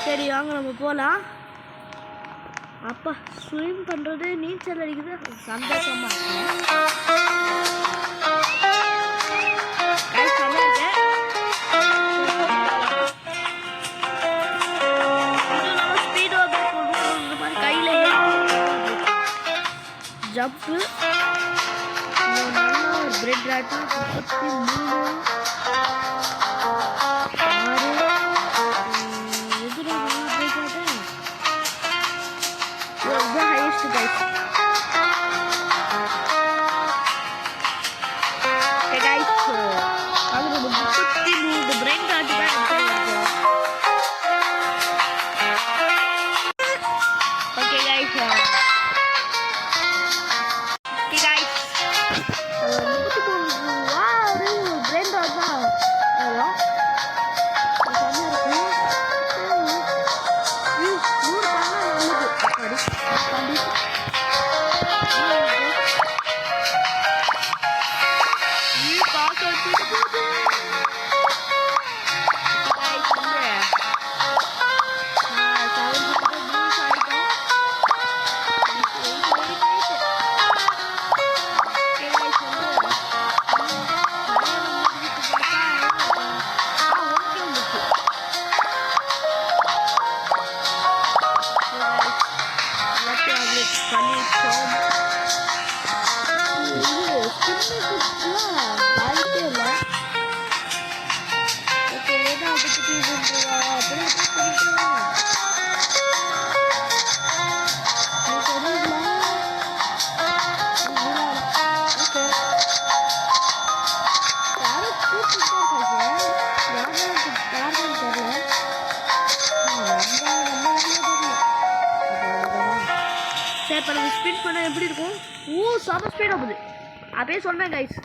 சரி வாங்க நம்ம போகலாம். அப்பா ஸ்விம் பண்ணுறது நீச்சல் அடிக்கிறது சந்தோஷமா கையில் jump bread ராட்டா 33 guys. Okay guys, I'm going to put the brain card back. Okay guys, wow, brain card now. Hello. Speed பண்ண எப்படி இருக்கும்? செம ஸ்பீடாக போகுது. அப்படியே சொன்னேன் கைஸ்,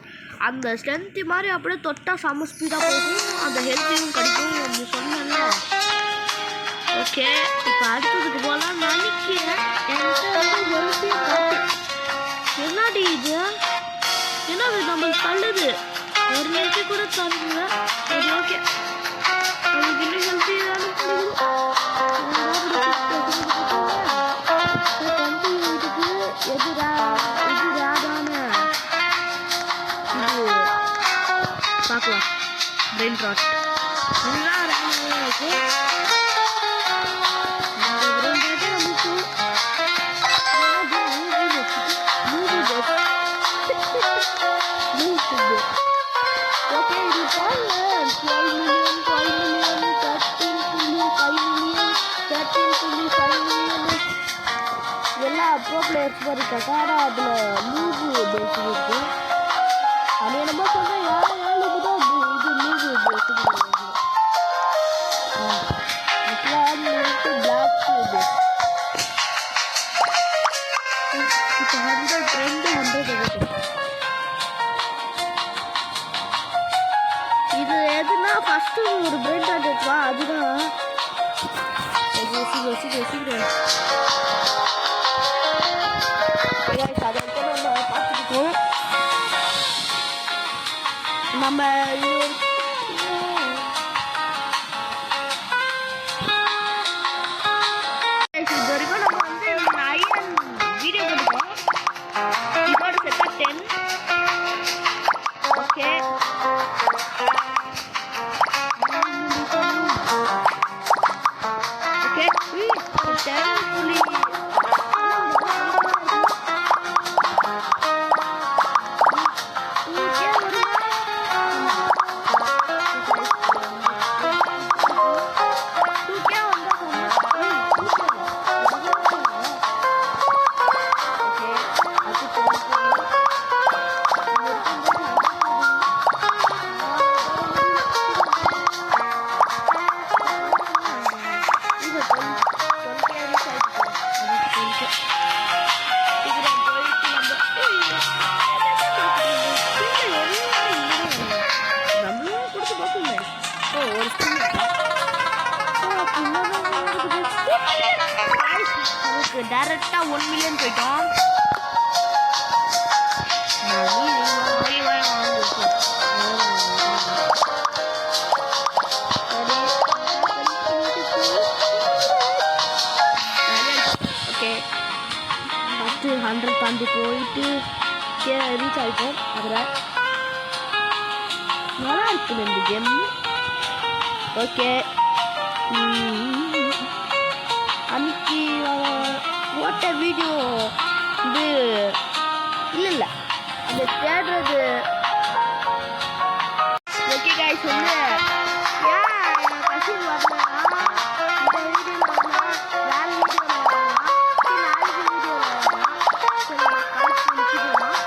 அந்த ஸ்ட்ரென்த்து மாதிரி அப்படியே தொட்டால் செம ஸ்பீடாக போகும், அந்த ஹெல்த்தையும் கிடைக்கும் அப்படி சொன்னேன்ல. ஓகே, இப்போ அடுத்ததுக்கு போகலாம் நினைக்கிறேன். என்னடி இது? என்னது நம்மளுக்கு தள்ளுது? ஒரு நிமிஷம் கூட தள்ளுங்க. சரி ஓகே, நமக்கு இன்னும் ஹெல்த்தி பார்க்கலாம். பிரெயின் ராட் எல்லாம் இருக்கு. ஓகே, இது 12 million, 13.5 million எல்லா ப்ரோ பிளேயர்ஸ் மாதிரி இருக்காங்க. ஆனால் அதில் லூஸு பேசி இருக்கு. அது என்னமோ சொன்னால் யாருக்கு தான் இது லூஸு பேசி பிளாக் இப்போ 100 இது எதுனா ஃபஸ்ட்டு ஒரு பிரெயின் டாட் எடுத்துவா, அதுதான் சீக்கிரம் அதை நம்ம பார்த்துக்கிட்டோம். நம்ம இது வரைக்கும் நம்ம வந்து அயன் வீடியோ பண்ணிட்டோம். இதோட செட்டா 10. ஓகே, நமக்கு டைரெக்டாக 1 மில்லியன் போயிட்டோம். ஓகே 100 தாண்டி போயிட்டு ரீச் ஆகிட்டோம். அதில் நல்லா இருக்குது இந்த கேம். ஓகே அன்னைக்கு போட்ட வீடியோ வந்து இல்லை அந்த தேடுறது. ஓகே கைஸ் வந்து ஏன் கசின் வரலன்னா இந்த வீடியோவில் வரலாம், வேறு வீடியோவில் வரலாம், நாளைக்கு வீடியோவில் வரலாம். கழிச்சு முடிச்சுக்கலாம்.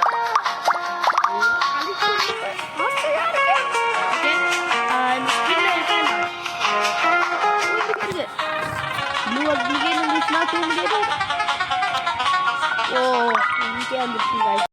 ஓ இங்கே வந்துருச்சு guys.